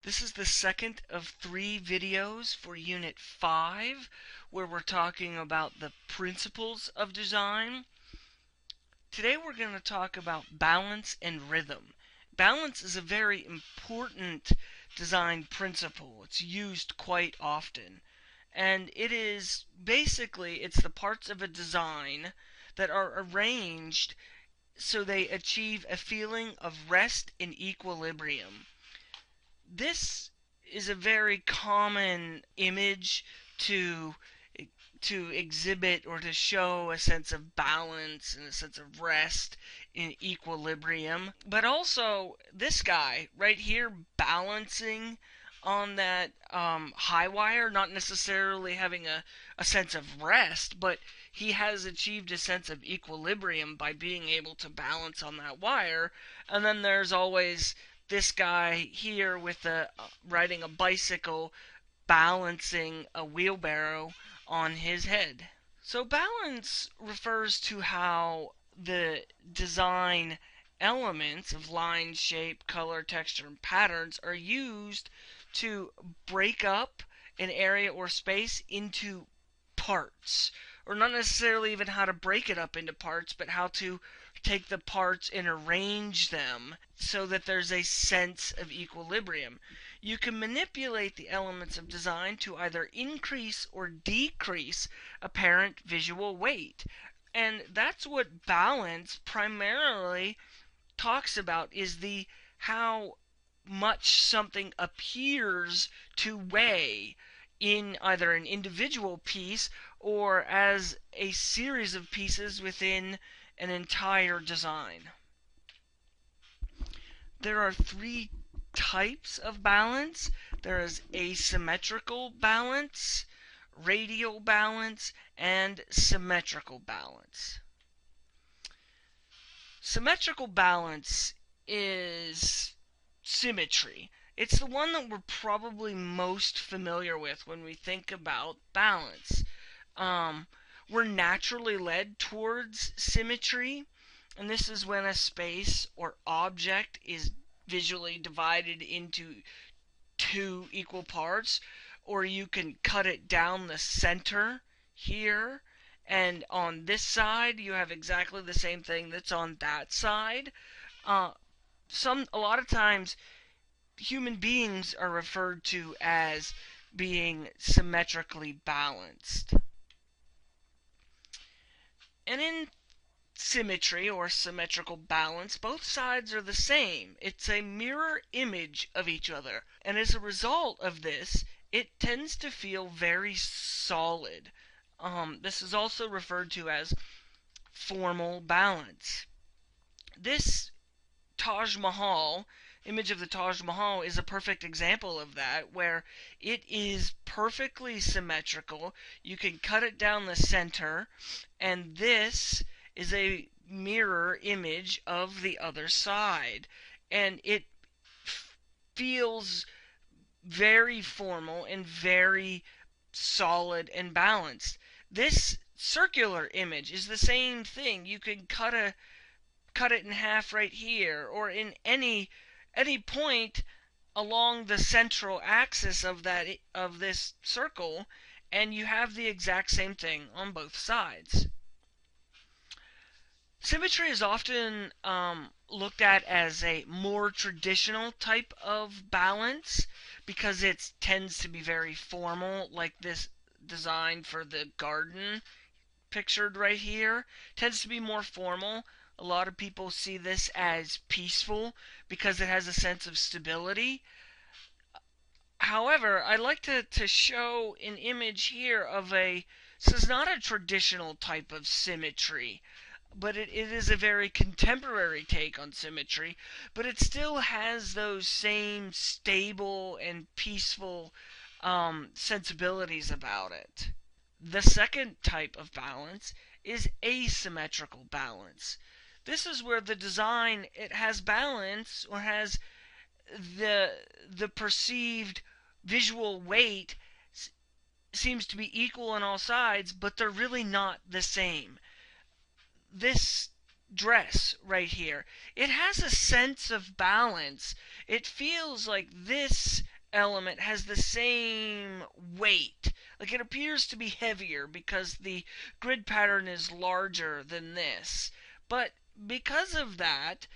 This is the second of 3 videos for Unit 5, where we're talking about the principles of design. Today we're going to talk about balance and rhythm. Balance is a very important design principle. It's used quite often. And it is basically, it's the parts of a design that are arranged so they achieve a feeling of rest and equilibrium. This is a very common image to to exhibit or to show a sense of balance and a sense of rest in equilibrium. But also, this guy right here balancing on that high wire, not necessarily having a sense of rest, but he has achieved a sense of equilibrium by being able to balance on that wire. And then there's always this guy here with riding a bicycle, balancing a wheelbarrow on his head. So balance refers to how the design elements of line, shape, color, texture, and patterns are used to break up an area or space into parts. Or not necessarily even how to break it up into parts, but how to take the parts and arrange them so that there's a sense of equilibrium. You can manipulate the elements of design to either increase or decrease apparent visual weight. And that's what balance primarily talks about, is the how much something appears to weigh in either an individual piece or as a series of pieces within an entire design. There are 3 types of balance. There is asymmetrical balance, radial balance, and symmetrical balance. Symmetrical balance is symmetry. It's the one that we're probably most familiar with when we think about balance. We're naturally led towards symmetry, and this is when a space or object is visually divided into 2 equal parts, or you can cut it down the center here, and on this side you have exactly the same thing that's on that side. A lot of times human beings are referred to as being symmetrically balanced. And in symmetry or symmetrical balance, both sides are the same. It's a mirror image of each other. And as a result of this, it tends to feel very solid. This is also referred to as formal balance. This Taj Mahal, image of the Taj Mahal, is a perfect example of that, where it is perfectly symmetrical. You can cut it down the center, and this is a mirror image of the other side, and it feels very formal and very solid and balanced. This circular image is the same thing. You can cut it in half right here, or in any point along the central axis of this circle, and you have the exact same thing on both sides. Symmetry is often looked at as a more traditional type of balance because it tends to be very formal, like this design for the garden pictured right here. Tends to be more formal. A lot of people see this as peaceful because it has a sense of stability. However, I'd like to show an image here of this is not a traditional type of symmetry, but it is a very contemporary take on symmetry, but it still has those same stable and peaceful sensibilities about it. The second type of balance is asymmetrical balance. This is where the design, it has balance, or has the perceived visual weight seems to be equal on all sides, but they're really not the same. This dress right here. It has a sense of balance. It feels like this element has the same weight. Like it appears to be heavier because the grid pattern is larger than this. But because of that,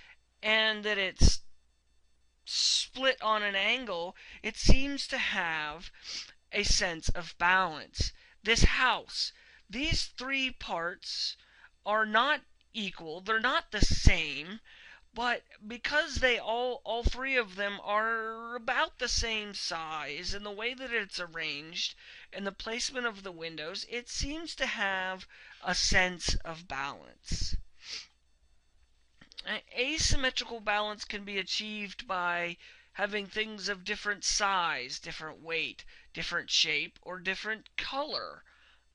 and that it's split on an angle, it seems to have a sense of balance. This house, these three parts are not equal, they're not the same, but because they all three of them are about the same size and the way that it's arranged and the placement of the windows, it seems to have a sense of balance. Asymmetrical balance can be achieved by having things of different size, different weight, different shape, or different color,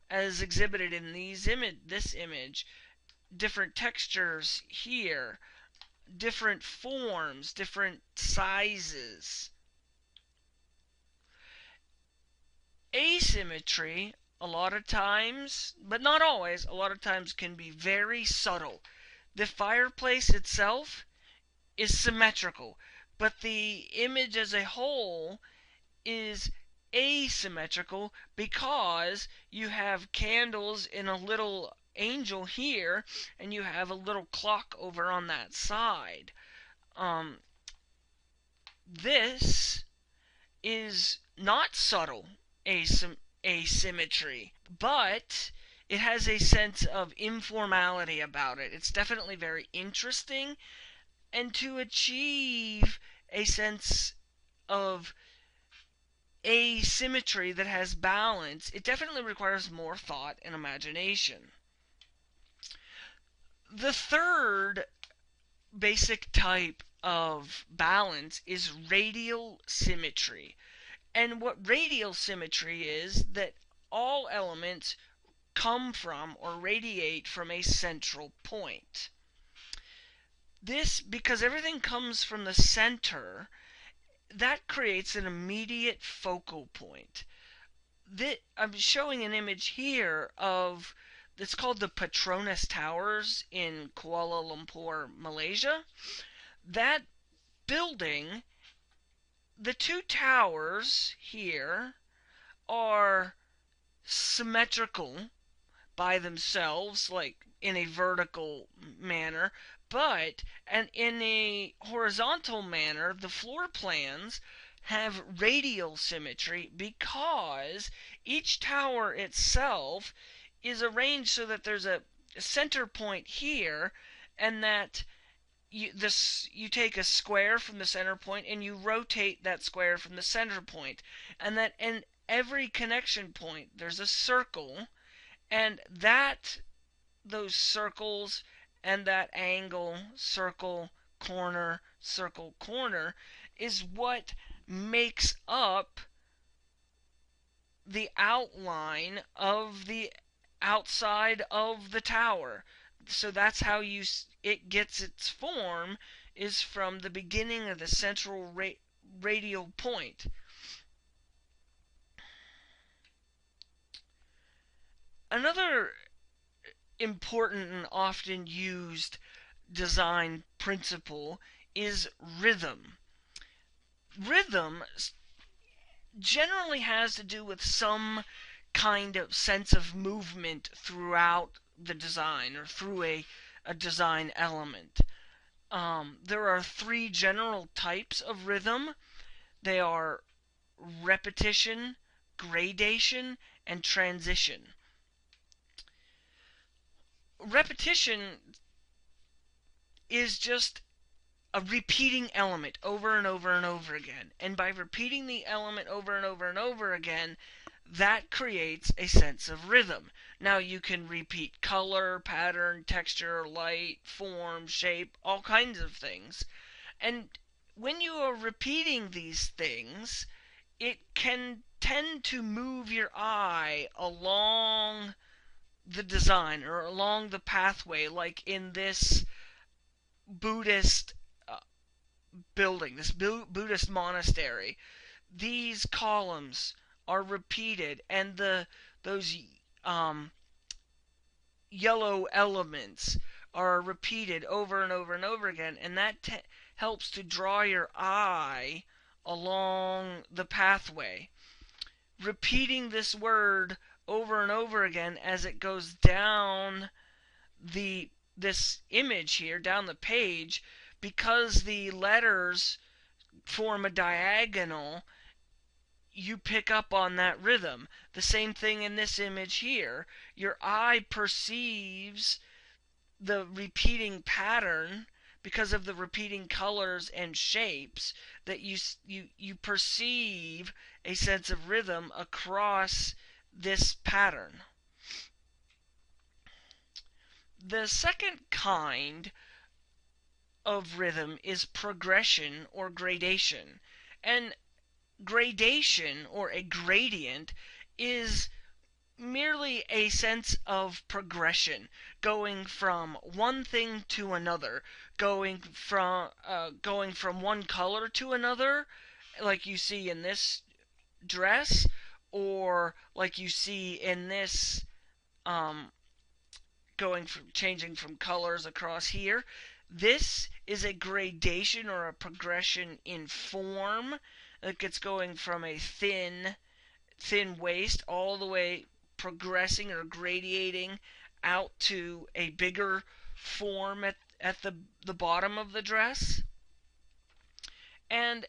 as exhibited in this image. Different textures here, different forms, different sizes. Asymmetry, a lot of times, but not always, a lot of times can be very subtle. The fireplace itself is symmetrical, but the image as a whole is asymmetrical because you have candles in a little angel here and you have a little clock over on that side. This is not subtle asymmetry, but it has a sense of informality about it. It's definitely very interesting, and to achieve a sense of asymmetry that has balance, it definitely requires more thought and imagination. The third basic type of balance is radial symmetry. And what radial symmetry is, that all elements come from or radiate from a central point. This, because everything comes from the center, that creates an immediate focal point. I'm showing an image here of, it's called the Petronas Towers in Kuala Lumpur, Malaysia. That building, the two towers here are symmetrical by themselves, like in a vertical manner, but and in a horizontal manner, the floor plans have radial symmetry because each tower itself is arranged so that there's a center point here, and that you take a square from the center point and you rotate that square from the center point, and that in every connection point there's a circle, and that those circles and that angle, circle, corner, circle, corner, is what makes up the outline of the outside of the tower. So that's how it gets its form, is from the beginning of the central radial point. Another important and often used design principle is rhythm. Rhythm generally has to do with some kind of sense of movement throughout the design or through a design element. There are three general types of rhythm. They are repetition, gradation, and transition. Repetition is just a repeating element over and over and over again. And by repeating the element over and over and over again, that creates a sense of rhythm. Now you can repeat color, pattern, texture, light, form, shape, all kinds of things. And when you are repeating these things, it can tend to move your eye along the design or along the pathway, like in this Buddhist building, this Buddhist monastery. These columns are repeated, and those yellow elements are repeated over and over and over again, and that helps to draw your eye along the pathway. Repeating this word over and over again as it goes down this image here, down the page, because the letters form a diagonal, you pick up on that rhythm. The same thing in this image here. Your eye perceives the repeating pattern because of the repeating colors and shapes, that you perceive a sense of rhythm across this pattern. The second kind of rhythm is progression or gradation. And gradation, or a gradient, is merely a sense of progression, going from one thing to another, going from one color to another, like you see in this dress, or like you see in this, changing from colors across here. This is a gradation or a progression in form. It's going from a thin waist all the way, progressing or gradiating out to a bigger form at the bottom of the dress. And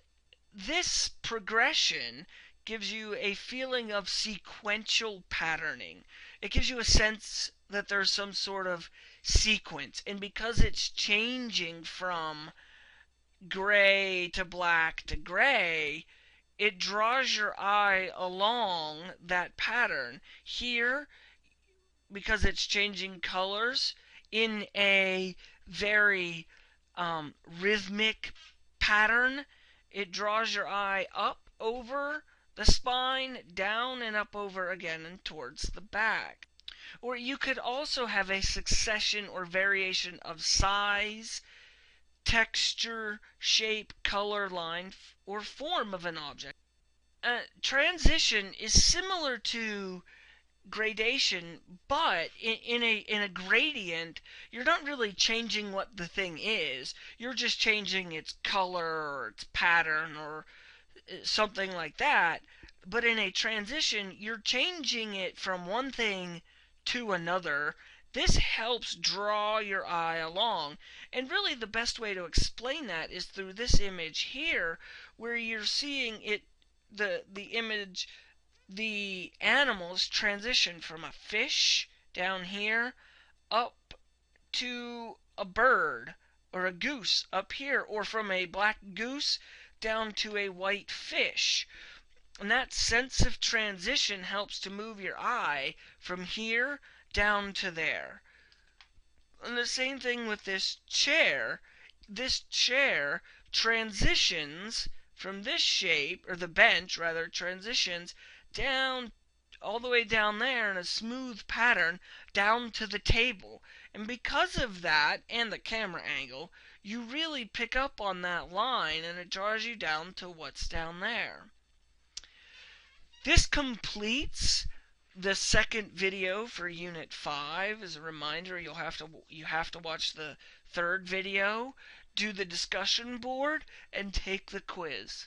this progression gives you a feeling of sequential patterning. It gives you a sense that there's some sort of sequence, and because it's changing from gray to black to gray, it draws your eye along that pattern. Here, because it's changing colors in a very rhythmic pattern, it draws your eye up over the spine, down and up over again and towards the back. Or you could also have a succession or variation of size, texture, shape, color, line, or form of an object. Transition is similar to gradation, but in a gradient, you're not really changing what the thing is. You're just changing its color or its pattern or something like that. But in a transition, you're changing it from one thing to another. This helps draw your eye along. And really the best way to explain that is through this image here, where you're seeing it, the image, the animals transition from a fish down here up to a bird or a goose up here, or from a black goose down to a white fish. And that sense of transition helps to move your eye from here down to there. And the same thing with this chair. This chair transitions from this shape, or the bench rather, transitions down all the way down there in a smooth pattern down to the table. And because of that and the camera angle, you really pick up on that line, and it draws you down to what's down there. This completes the second video for Unit 5. As a reminder, you have to watch the third video, do the discussion board, and take the quiz.